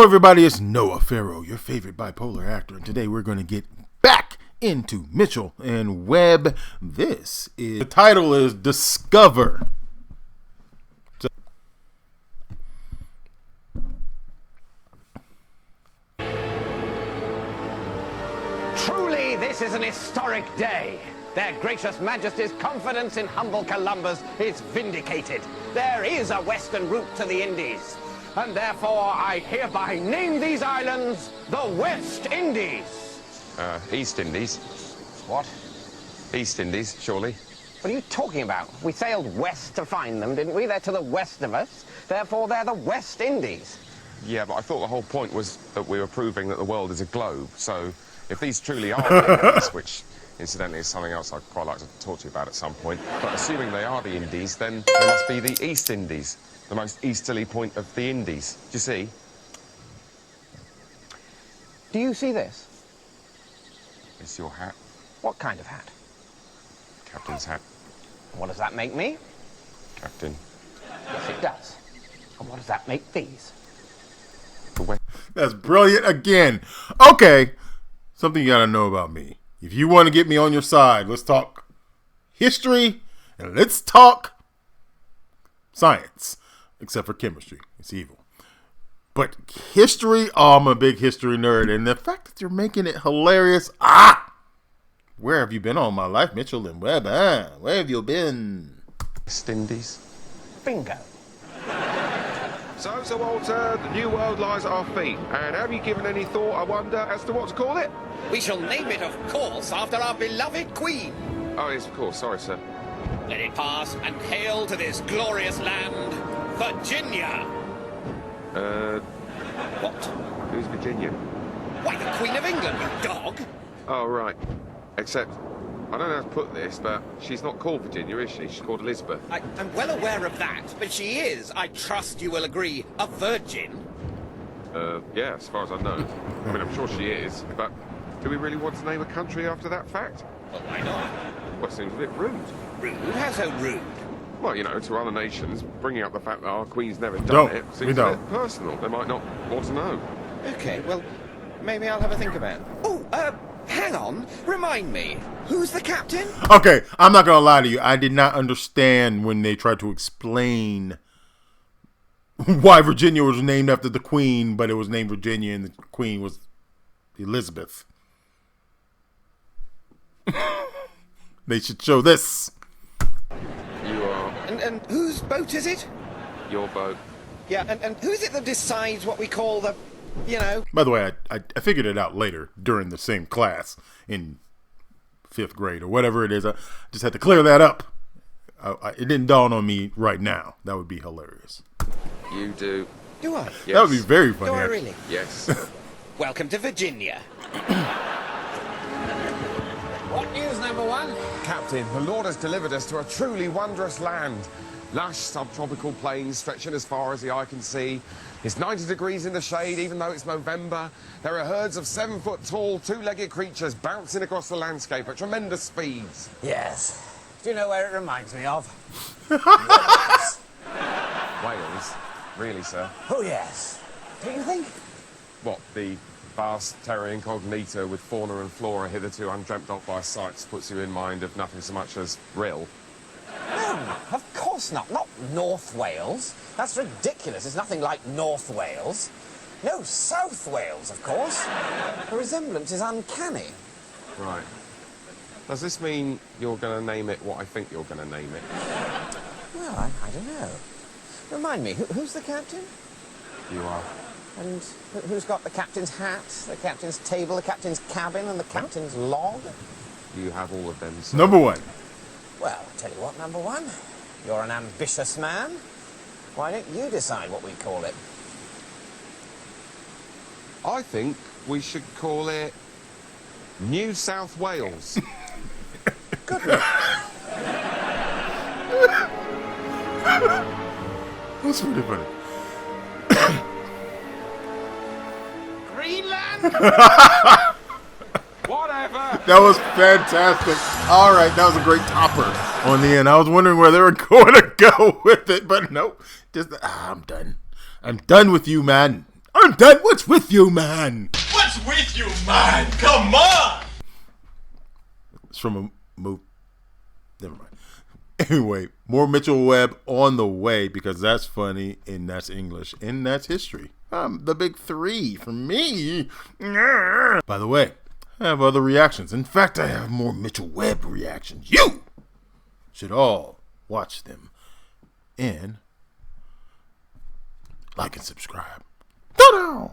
everybody, it's Noah Farrow, your favorite bipolar actor, and today we're going to get back into Mitchell and Webb. The title is Discover. Truly, this is an historic day. Their gracious majesty's confidence in humble Columbus is vindicated. There is a western route to the Indies, and therefore I hereby name these islands the West Indies. East Indies. What? East Indies, surely. What are you talking about? We sailed west to find them, didn't we? They're to the west of us. Therefore, they're the West Indies. Yeah, but I thought the whole point was that we were proving that the world is a globe. So, if these truly are the Indies, which incidentally is something else I'd quite like to talk to you about at some point, but assuming they are the Indies, then they must be the East Indies, the most easterly point of the Indies. Do you see? Do you see this? It's your hat. What kind of hat? Captain's hat. What does that make me? Captain. Yes, it does. And what does that make these? The West. That's brilliant again. Okay, something you gotta know about me. If you want to get me on your side, let's talk history and let's talk science, except for chemistry. It's evil. But history, oh, I'm a big history nerd. And the fact that you're making it hilarious, where have you been all my life, Mitchell and Webb? Where have you been? West Indies. Bingo. So, Sir Walter, the new world lies at our feet. And have you given any thought, I wonder, as to what to call it? We shall name it, of course, after our beloved Queen. Oh, yes, of course. Sorry, sir. Let it pass and hail to this glorious land, Virginia. What? Who's Virginia? Why, the Queen of England, you dog. Oh, right. Except, I don't know how to put this, but she's not called Virginia, is she? She's called Elizabeth. I'm well aware of that, but she is, I trust you will agree, a virgin. Yeah, as far as I know. I mean, I'm sure she is, but do we really want to name a country after that fact? Well, why not? Well, it seems a bit rude. Rude? How so rude? Well, you know, to other nations, bringing up the fact that our Queen's never done Don't. it We seems a don't. bit personal. They might not want to know. Okay, well, maybe I'll have a think about it. Oh, hang on. Remind me, who's the captain? Okay, I'm not going to lie to you. I did not understand when they tried to explain why Virginia was named after the Queen, but it was named Virginia and the Queen was Elizabeth. They should show this. You are And whose boat is it? your boat. Yeah, and who is it that decides what we call the, you know... By the way, I figured it out later during the same class in 5th grade or whatever it is. I just had to clear that up. It didn't dawn on me right now. That would be hilarious. You do. Do I? Yes. That would be very funny. Do I actually. really? Yes. Welcome to Virginia. What news, number one? Captain, the Lord has delivered us to a truly wondrous land. Lush subtropical plains stretching as far as the eye can see. It's 90 degrees in the shade, even though it's November. There are herds of 7-foot-tall, two-legged creatures bouncing across the landscape at tremendous speeds. Yes. Do you know where it reminds me of? Wales? Really, sir? Oh, yes. Do you think? What, the vast terra incognita with fauna and flora hitherto undreamt of by sights puts you in mind of nothing so much as Rill? No, of course not. Not North Wales. That's ridiculous. It's nothing like North Wales. No, South Wales, of course. The resemblance is uncanny. Right. Does this mean you're going to name it what I think you're going to name it? Well, I don't know. Remind me, who's the captain? You are. And who's got the captain's hat, the captain's table, the captain's cabin, and the captain's log? You have all of them, sir. Number one. Well, I'll tell you what, number one. You're an ambitious man. Why don't you decide what we call it? I think we should call it New South Wales. Good luck. That's pretty funny. Greenland? Whatever. That was fantastic. All right, that was a great topper on the end. I was wondering where they were going to go with it, but nope. Just I'm done. I'm done with you, man. I'm dead. What's with you, man? What's with you, man? Come on! It's from a movie. Never mind. Anyway, more Mitchell and Webb on the way because that's funny and that's English and that's history. The big three for me. By the way, I have other reactions. In fact, I have more Mitchell Webb reactions. You should all watch them and like and subscribe. Ta-da!